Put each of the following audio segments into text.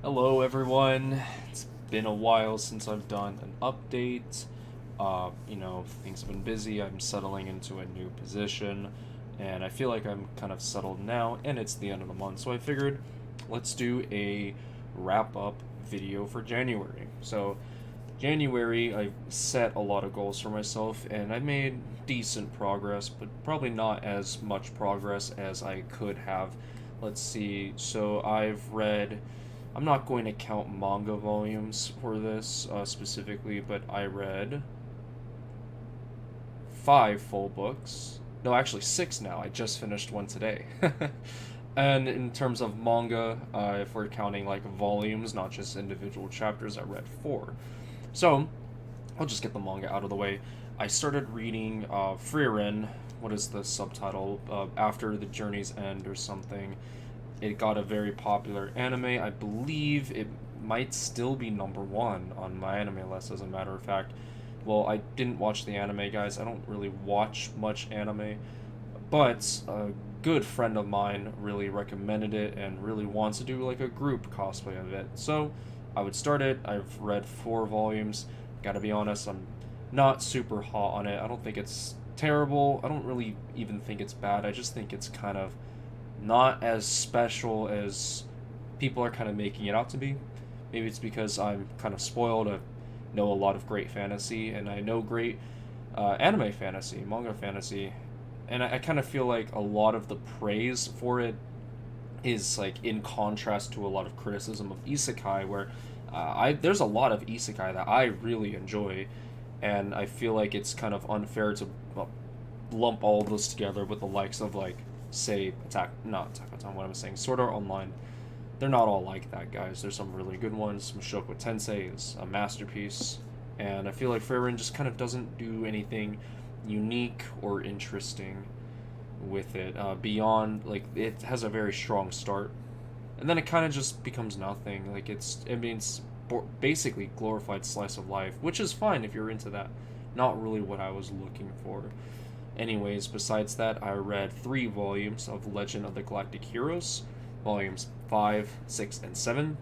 Hello, everyone. It's been a while since I've done an update. Things have been busy. I'm settling into a new position, and I feel like I'm kind of settled now, and it's the end of the month, so I figured let's do a wrap up video for January. So, January, I set a lot of goals for myself, and I made decent progress, but probably not as much progress as I could have. Let's see. So, I've read. I'm not going to count manga volumes for this specifically, but I read five full books. No, actually six now. I just finished one today. And in terms of manga, if we're counting like volumes, not just individual chapters, I read four. So I'll just get the manga out of the way. I started reading Frieren. What is the subtitle? After the Journey's End or something. It got a very popular anime. I believe it might still be number one on my anime list, as a matter of fact. Well, I didn't watch the anime, guys. I don't really watch much anime, but a good friend of mine really recommended it and really wants to do like a group cosplay of it. So I would start it. I've read four volumes. Gotta be honest, I'm not super hot on it. I don't think it's terrible. I don't really even think it's bad. I just think it's kind of not as special as people are kind of making it out to be. Maybe it's because I'm kind of spoiled. I know a lot of great fantasy, and I know great anime fantasy, manga fantasy, and I kind of feel like a lot of the praise for it is like in contrast to a lot of criticism of isekai, where I there's a lot of isekai that I really enjoy, and I feel like it's kind of unfair to lump all of those together with the likes of like say Attack on Titan. What I'm saying, Sword Art Online. They're not all like that, guys. There's some really good ones. Mushoku Tensei is a masterpiece, and I feel like Frieren just kind of doesn't do anything unique or interesting with it beyond like it has a very strong start, and then it kind of just becomes nothing. Like it's basically glorified slice of life, which is fine if you're into that. Not really what I was looking for. Anyways, besides that, I read three volumes of Legend of the Galactic Heroes, volumes 5, 6, and 7.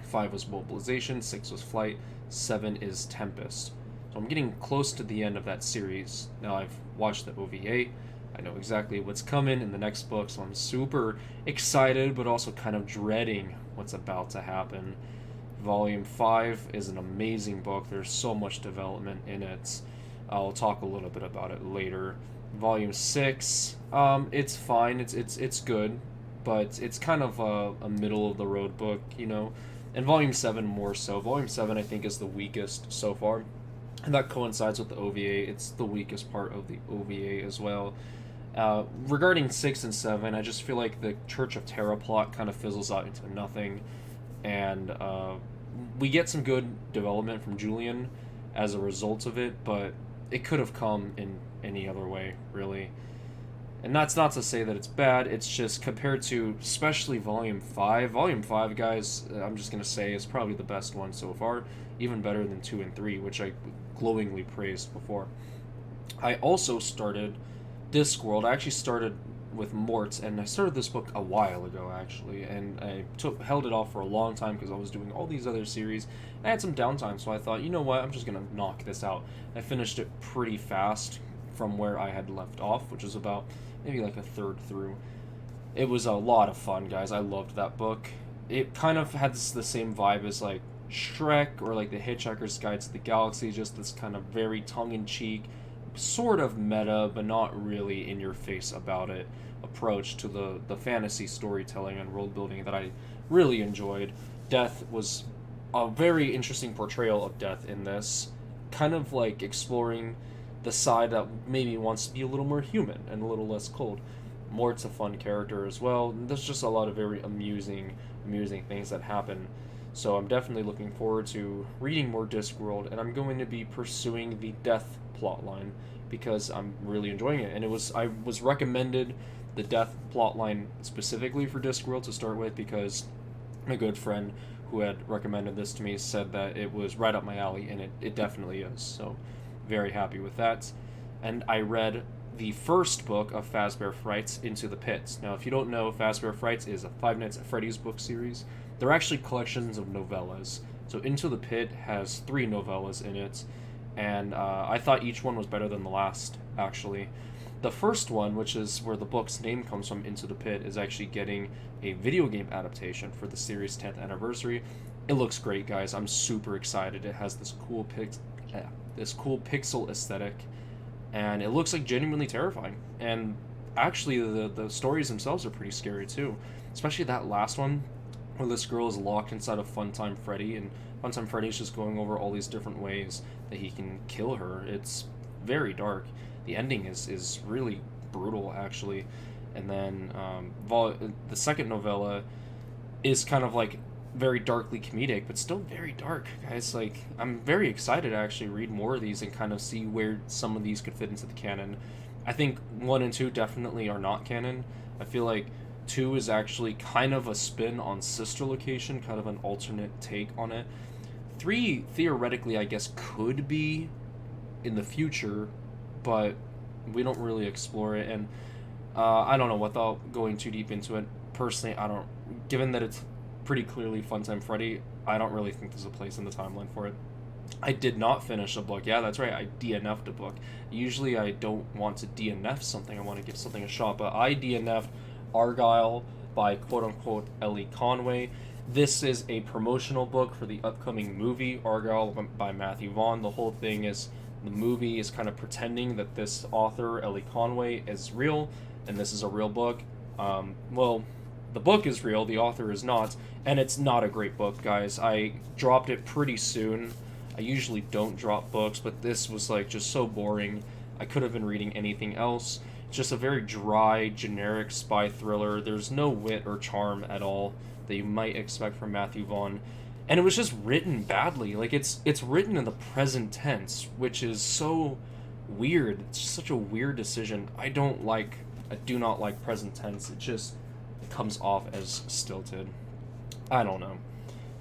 5 was Mobilization, 6 was Flight, 7 is Tempest. So I'm getting close to the end of that series. Now I've watched the OVA. I know exactly what's coming in the next book, so I'm super excited, but also kind of dreading what's about to happen. Volume 5 is an amazing book. There's so much development in it. I'll talk a little bit about it later. Volume 6, it's fine. It's good, but it's kind of a middle of the road book, you know. And Volume 7 more so. Volume 7 I think is the weakest so far. And that coincides with the OVA. It's the weakest part of the OVA as well. Regarding 6 and 7, I just feel like the Church of Terra plot kind of fizzles out into nothing. And we get some good development from Julian as a result of it, but it could have come in any other way, really. And that's not to say that it's bad, it's just compared to, especially Volume 5. Volume 5, guys, I'm just going to say, is probably the best one so far. Even better than 2 and 3, which I glowingly praised before. I also started Discworld. I actually started with Mort, and I started this book a while ago, actually, and I held it off for a long time because I was doing all these other series. I had some downtime, so I thought, you know what, I'm just gonna knock this out. I finished it pretty fast from where I had left off, which was about maybe like a third through. It was a lot of fun, guys. I loved that book. It kind of had the same vibe as like Shrek or like The Hitchhiker's Guide to the Galaxy, just this kind of very tongue-in-cheek, sort of meta, but not really in your face about it approach to the fantasy storytelling and world building that I really enjoyed. Death was a very interesting portrayal of death in this, kind of like exploring the side that maybe wants to be a little more human and a little less cold. Mort's a fun character as well. There's just a lot of very amusing things that happen. So I'm definitely looking forward to reading more Discworld, and I'm going to be pursuing the death plotline because I'm really enjoying it. And I was recommended the death plotline specifically for Discworld to start with because my good friend who had recommended this to me said that it was right up my alley, and it definitely is. So very happy with that. And I read the first book of Fazbear Frights, Into the Pits. Now, if you don't know, Fazbear Frights is a Five Nights at Freddy's book series. They're actually collections of novellas. So Into the Pit has 3 novellas in it, and I thought each one was better than the last, actually. The first one, which is where the book's name comes from, Into the Pit, is actually getting a video game adaptation for the series' 10th anniversary. It looks great, guys. I'm super excited. It has this cool pixel aesthetic, and it looks like genuinely terrifying. And actually, the stories themselves are pretty scary too, especially that last one where this girl is locked inside of Funtime Freddy, and Funtime Freddy's just going over all these different ways that he can kill her. It's very dark. The ending is really brutal, actually. And then the second novella is kind of like very darkly comedic, but still very dark, guys. Like, I'm very excited to actually read more of these and kind of see where some of these could fit into the canon. I think 1 and 2 definitely are not canon. I feel like 2 is actually kind of a spin on Sister Location, kind of an alternate take on it. 3, theoretically, I guess, could be in the future, but we don't really explore it. And I don't know, without going too deep into it, personally, I don't, given that it's pretty clearly Funtime Freddy, I don't really think there's a place in the timeline for it. I did not finish a book. Yeah, that's right, I DNF'd a book. Usually I don't want to DNF something, I want to give something a shot, but I DNF'd Argyle by quote-unquote Ellie Conway. This is a promotional book for the upcoming movie, Argyle by Matthew Vaughn. The whole thing is, the movie is kind of pretending that this author, Ellie Conway, is real, and this is a real book. Well, the book is real, the author is not, and it's not a great book, guys. I dropped it pretty soon. I usually don't drop books, but this was like just so boring. I could have been reading anything else. It's just a very dry, generic spy thriller. There's no wit or charm at all that you might expect from Matthew Vaughn. And it was just written badly. Like, it's written in the present tense, which is so weird. It's just such a weird decision. I do not like present tense. It just comes off as stilted. I don't know.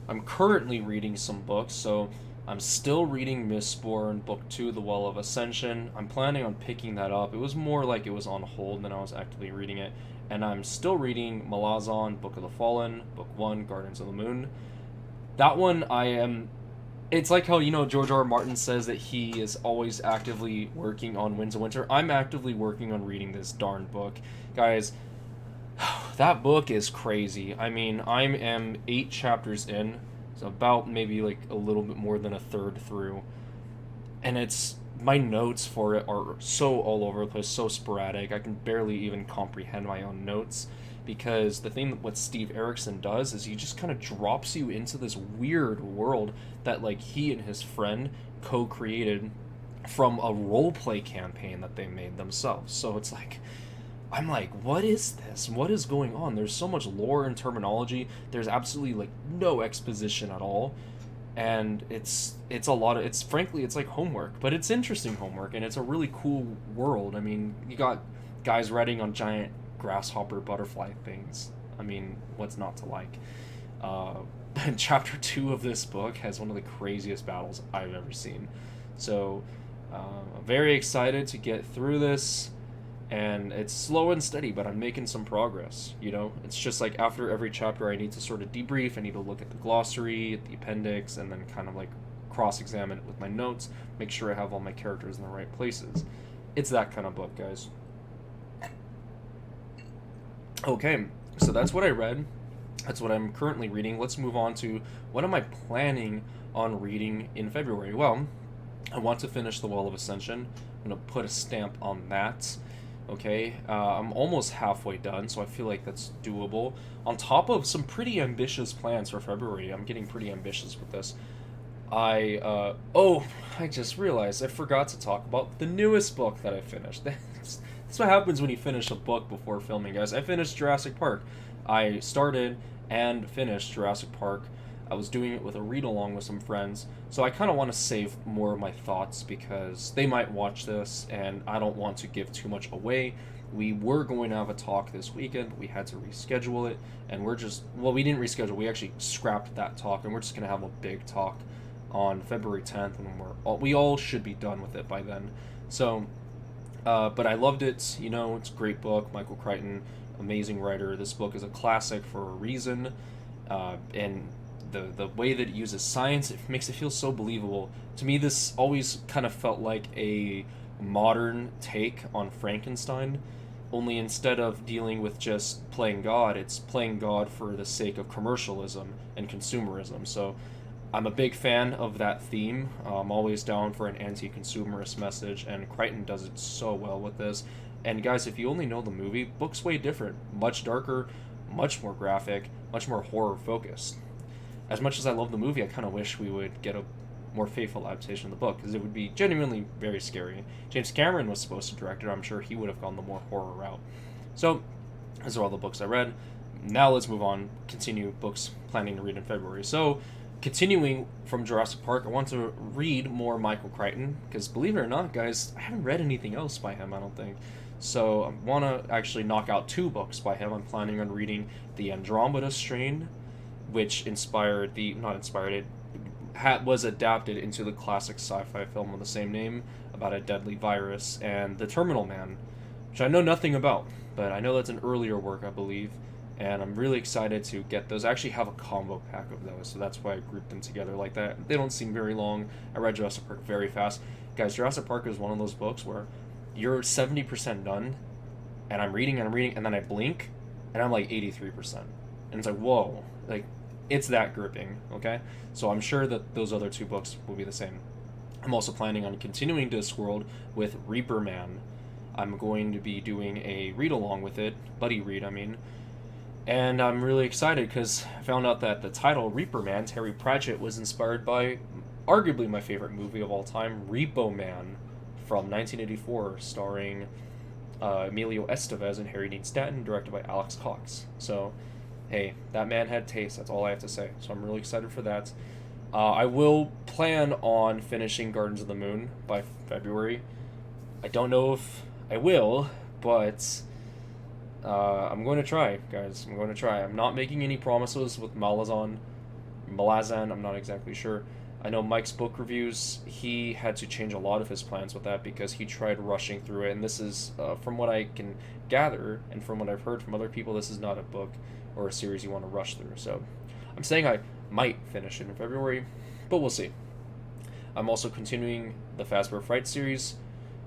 I'm currently reading some books, so I'm still reading Mistborn, Book 2, The Well of Ascension. I'm planning on picking that up. It was more like it was on hold than I was actively reading it. And I'm still reading Malazan, Book of the Fallen, Book 1, Guardians of the Moon. That one it's like how, George R. R. Martin says that he is always actively working on Winds of Winter. I'm actively working on reading this darn book. Guys, that book is crazy. I mean, I am 8 chapters in, so about maybe like a little bit more than a third through. And my notes for it are so all over the place, so sporadic. I can barely even comprehend my own notes, because the thing that what Steve Erickson does is he just kind of drops you into this weird world that like he and his friend co-created from a role-play campaign that they made themselves. So it's like, I'm like, what is this? What is going on? There's so much lore and terminology. There's absolutely like no exposition at all. And it's frankly, it's like homework, but it's interesting homework, and it's a really cool world. I mean, you got guys riding on giant grasshopper butterfly things. I mean, what's not to like? Chapter 2 of this book has one of the craziest battles I've ever seen. So, I'm very excited to get through this. And it's slow and steady, but I'm making some progress, It's just like after every chapter I need to sort of debrief, I need to look at the glossary, at the appendix, and then kind of like cross-examine it with my notes, make sure I have all my characters in the right places. It's that kind of book, guys. Okay, so that's what I read. That's what I'm currently reading. Let's move on to what am I planning on reading in February? Well, I want to finish The Well of Ascension. I'm going to put a stamp on that. Okay, I'm almost halfway done, so I feel like that's doable. On top of some pretty ambitious plans for February, I'm getting pretty ambitious with this. I just realized I forgot to talk about the newest book that I finished. That's what happens when you finish a book before filming, guys. I finished Jurassic Park. I started and finished Jurassic Park. I was doing it with a read-along with some friends, so I kind of want to save more of my thoughts because they might watch this, and I don't want to give too much away. We were going to have a talk this weekend, but we had to reschedule it, and we didn't reschedule, we actually scrapped that talk, and we're just going to have a big talk on February 10th, and we all should be done with it by then. So, but I loved it, it's a great book. Michael Crichton, amazing writer. This book is a classic for a reason. And the way that it uses science, it makes it feel so believable. To me, this always kind of felt like a modern take on Frankenstein, only instead of dealing with just playing God, it's playing God for the sake of commercialism and consumerism. So I'm a big fan of that theme. I'm always down for an anti-consumerist message, and Crichton does it so well with this. And guys, if you only know the movie, book's way different, much darker, much more graphic, much more horror focused. As much as I love the movie, I kind of wish we would get a more faithful adaptation of the book, because it would be genuinely very scary. James Cameron was supposed to direct it. I'm sure he would have gone the more horror route. So, those are all the books I read. Now let's move on, continue books planning to read in February. So, continuing from Jurassic Park, I want to read more Michael Crichton, because believe it or not, guys, I haven't read anything else by him, I don't think. So I want to actually knock out 2 books by him. I'm planning on reading The Andromeda Strain, which was adapted into the classic sci-fi film of the same name about a deadly virus, and The Terminal Man, which I know nothing about, but I know that's an earlier work, I believe, and I'm really excited to get those. I actually have a combo pack of those, so that's why I grouped them together like that. They don't seem very long. I read Jurassic Park very fast. Guys, Jurassic Park is one of those books where you're 70% done, and I'm reading, and then I blink, and I'm like 83%. And it's like, whoa, like, it's that gripping, okay? So I'm sure that those other 2 books will be the same. I'm also planning on continuing Discworld with Reaper Man. I'm going to be doing a read-along with it, buddy read, I mean. And I'm really excited because I found out that the title, Reaper Man, Terry Pratchett, was inspired by arguably my favorite movie of all time, Repo Man, from 1984, starring Emilio Estevez and Harry Dean Stanton, directed by Alex Cox. So, hey, that man had taste, that's all I have to say. So I'm really excited for that. I will plan on finishing Gardens of the Moon by February. I don't know if I will, but I'm going to try, guys. I'm going to try. I'm not making any promises with Malazan, I'm not exactly sure. I know Mike's book reviews, he had to change a lot of his plans with that because he tried rushing through it, and this is, from what I can gather, and from what I've heard from other people, this is not a book or a series you want to rush through. So I'm saying I might finish it in February, but we'll see. I'm also continuing the Fazbear Fright series,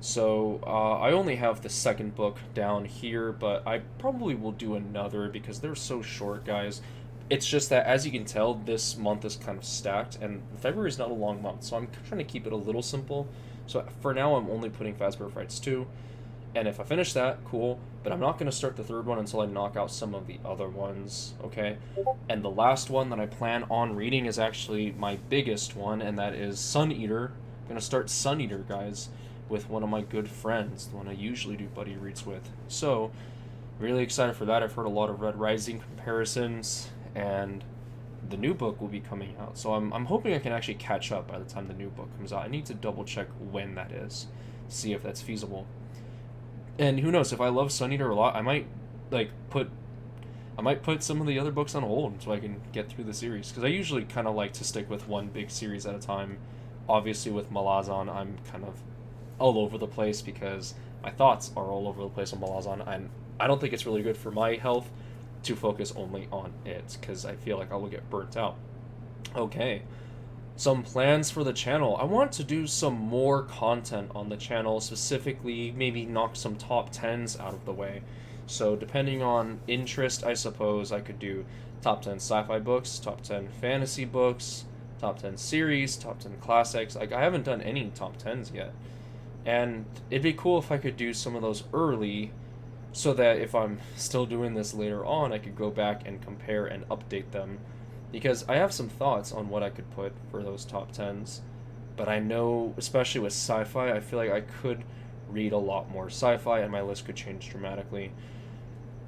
so I only have the 2nd book down here, but I probably will do another because they're so short, guys. It's just that, as you can tell, this month is kind of stacked, and February is not a long month, so I'm trying to keep it a little simple. So for now, I'm only putting Fazbear Frights 2, and if I finish that, cool, but I'm not going to start the 3rd one until I knock out some of the other ones, okay? And the last one that I plan on reading is actually my biggest one, and that is Sun Eater. I'm going to start Sun Eater, guys, with one of my good friends, the one I usually do buddy reads with. So, really excited for that. I've heard a lot of Red Rising comparisons, and the new book will be coming out. So I'm hoping I can actually catch up by the time the new book comes out. I need to double check when that is, see if that's feasible. And who knows, if I love Sun Eater a lot, I might put some of the other books on hold so I can get through the series, because I usually kind of like to stick with one big series at a time. Obviously with Malazan, I'm kind of all over the place because my thoughts are all over the place on Malazan, and I don't think it's really good for my health to focus only on it, because I feel like I will get burnt out. Okay, some plans for the channel. I want to do some more content on the channel, specifically maybe knock some top 10s out of the way. So depending on interest, I suppose I could do top 10 sci-fi books, top 10 fantasy books, top 10 series, top 10 classics. Like, I haven't done any top 10s yet. And it'd be cool if I could do some of those early, so that if I'm still doing this later on, I could go back and compare and update them. Because I have some thoughts on what I could put for those top 10s. But I know, especially with sci-fi, I feel like I could read a lot more sci-fi and my list could change dramatically.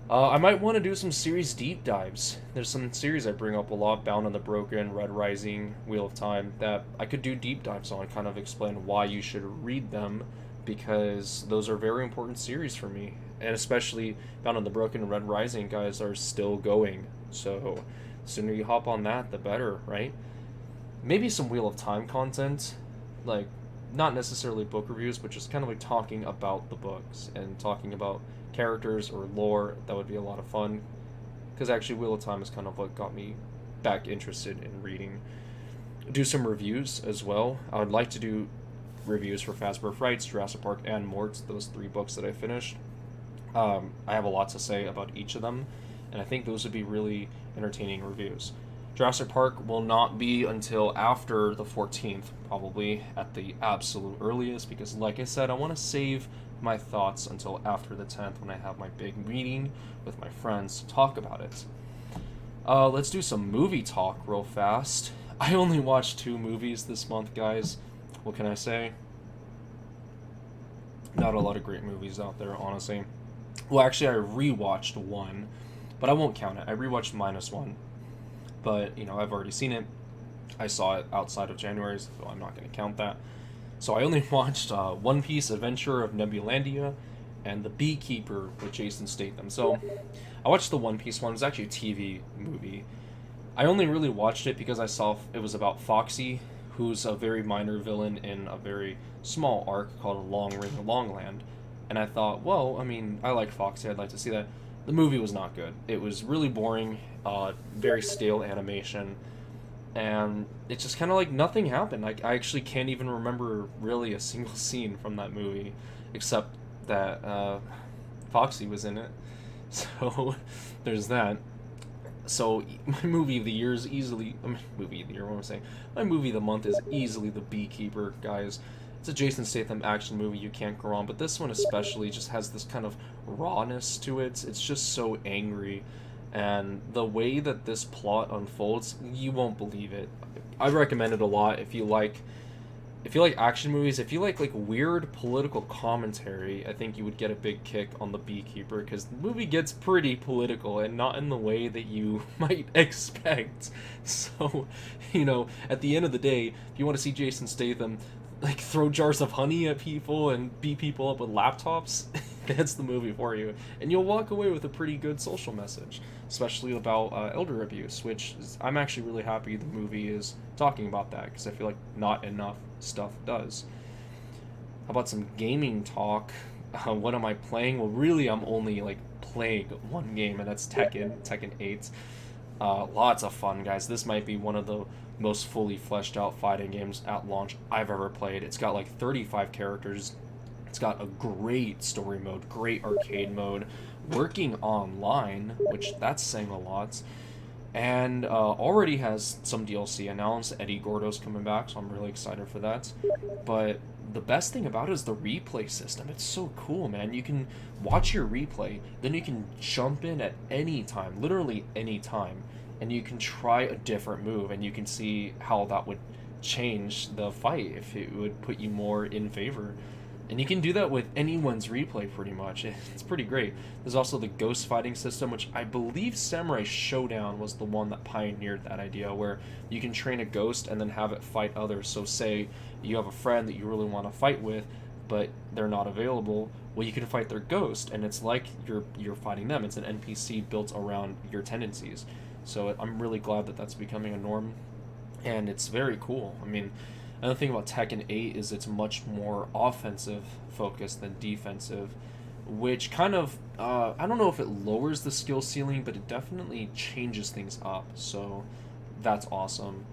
I might want to do some series deep dives. There's some series I bring up a lot, Bound and the Broken, Red Rising, Wheel of Time, that I could do deep dives on, kind of explain why you should read them, because those are very important series for me. And especially Bound and the Broken and Red Rising, guys, are still going. So the sooner you hop on that, the better, right? Maybe some Wheel of Time content, like, not necessarily book reviews, but just kind of like talking about the books and talking about characters or lore. That would be a lot of fun, because actually Wheel of Time is kind of what got me back interested in reading. Do some reviews as well. I would like to do reviews for Fazbear Frights, Jurassic Park, and Morts, those 3 books that I finished. I have a lot to say about each of them, and I think those would be really entertaining reviews. Jurassic Park will not be until after the 14th, probably at the absolute earliest, because like I said, I want to save my thoughts until after the 10th when I have my big meeting with my friends to talk about it. Let's do some movie talk real fast. I only watched 2 movies this month, guys. What can I say? Not a lot of great movies out there, honestly. Well, actually, I rewatched one, but I won't count it. I rewatched -1, but, you know, I've already seen it. I saw it outside of January, so I'm not going to count that. So I only watched One Piece Adventure of Nebulandia and The Beekeeper with Jason Statham. So I watched the One Piece one. It was actually a TV movie. I only really watched it because I saw it was about Foxy, who's a very minor villain in a very small arc called Long Ring of Longland. And I thought, well, I mean, I like Foxy, I'd like to see that. The movie was not good. It was really boring, very stale animation, and it's just kind of like nothing happened. Like, I actually can't even remember really a single scene from that movie, except that Foxy was in it. So there's that. So my movie of the year is easily, movie of the year, what am I saying? My movie of the month is easily The Beekeeper, guys. It's a Jason Statham action movie, you can't go wrong, but this one especially just has this kind of rawness to it. It's just so angry, and the way that this plot unfolds, you won't believe it. I recommend it a lot if you like action movies. If you like weird political commentary, I think you would get a big kick on The Beekeeper, because the movie gets pretty political and not in the way that you might expect. So, you know, at the end of the day, if you want to see Jason Statham throw jars of honey at people and beat people up with laptops, that's the movie for you. And you'll walk away with a pretty good social message, especially about elder abuse, which I'm actually really happy the movie is talking about that, because I feel like not enough stuff does. How about some gaming talk? What am I playing? Well, really, I'm only playing one game, and that's Tekken 8. Lots of fun, guys. This might be one of the most fully fleshed out fighting games at launch I've ever played. It's got 35 characters. It's got a great story mode, great arcade mode, working online, which that's saying a lot, and already has some DLC announced. Eddie Gordo's coming back, so I'm really excited for that. But the best thing about it is the replay system. It's so cool, man. You can watch your replay, then you can jump in at any time, literally any time, and you can try a different move, and you can see how that would change the fight, if it would put you more in favor. And you can do that with anyone's replay, pretty much. It's pretty great. There's also the ghost fighting system, which I believe Samurai Showdown was the one that pioneered that idea, where you can train a ghost and then have it fight others. So say you have a friend that you really want to fight with, but they're not available, well, you can fight their ghost, and it's like you're fighting them. It's an NPC built around your tendencies. So I'm really glad that that's becoming a norm, and it's very cool. I mean, another thing about Tekken 8 is it's much more offensive focused than defensive, which kind of, I don't know if it lowers the skill ceiling, but it definitely changes things up, so that's awesome.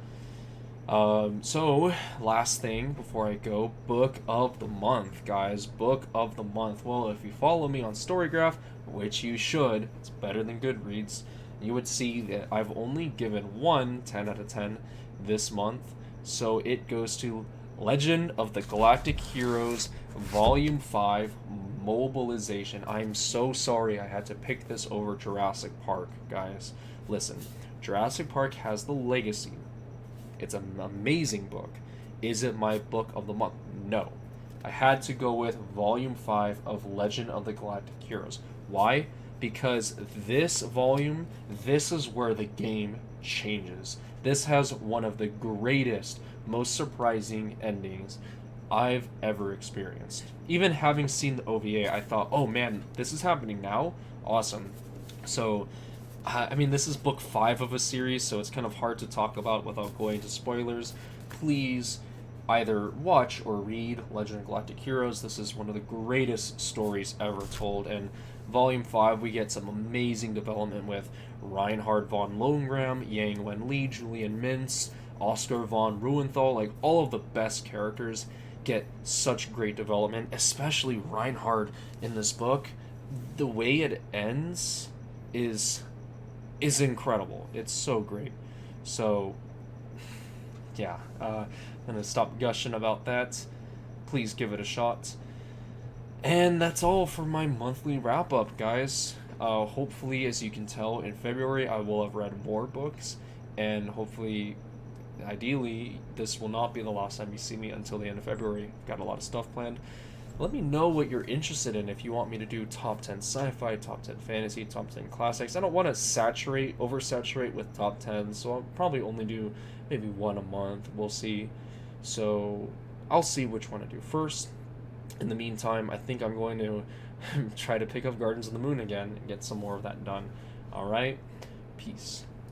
So, last thing before I go, Book of the Month, guys. Book of the Month. Well, if you follow me on Storygraph, which you should, it's better than Goodreads, you would see that I've only given one 10 out of 10 this month. So it goes to Legend of the Galactic Heroes Volume 5 Mobilization. I'm so sorry I had to pick this over Jurassic Park, guys. Listen, Jurassic Park has the legacy. It's an amazing book. Is it my book of the month? No. I had to go with Volume 5 of Legend of the Galactic Heroes. Why? Because this volume, this is where the game changes. This has one of the greatest, most surprising endings I've ever experienced. Even having seen the OVA, I thought, oh man, this is happening now? Awesome. So, I mean, this is book 5 of a series, so it's kind of hard to talk about without going into spoilers. Please either watch or read Legend of Galactic Heroes. This is one of the greatest stories ever told, and Volume 5, we get some amazing development with Reinhard von Lohengrin, Yang Wen Li, Julian Mintz, Oscar von Ruhenthal. Like, all of the best characters get such great development, especially Reinhard in this book. The way it ends is incredible. It's so great. So, yeah, I'm gonna stop gushing about that. Please give it a shot. And that's all for my monthly wrap up, guys. Hopefully, as you can tell, in February I will have read more books, and hopefully, ideally, this will not be the last time you see me until the end of February. Got a lot of stuff planned. Let me know what you're interested in. If you want me to do top 10 sci-fi, top 10 fantasy, top 10 classics. I don't want to oversaturate with top 10, so I'll probably only do maybe one a month. We'll see. So I'll see which one to do first. In the meantime, I think I'm going to try to pick up Gardens of the Moon again and get some more of that done. Alright? Peace.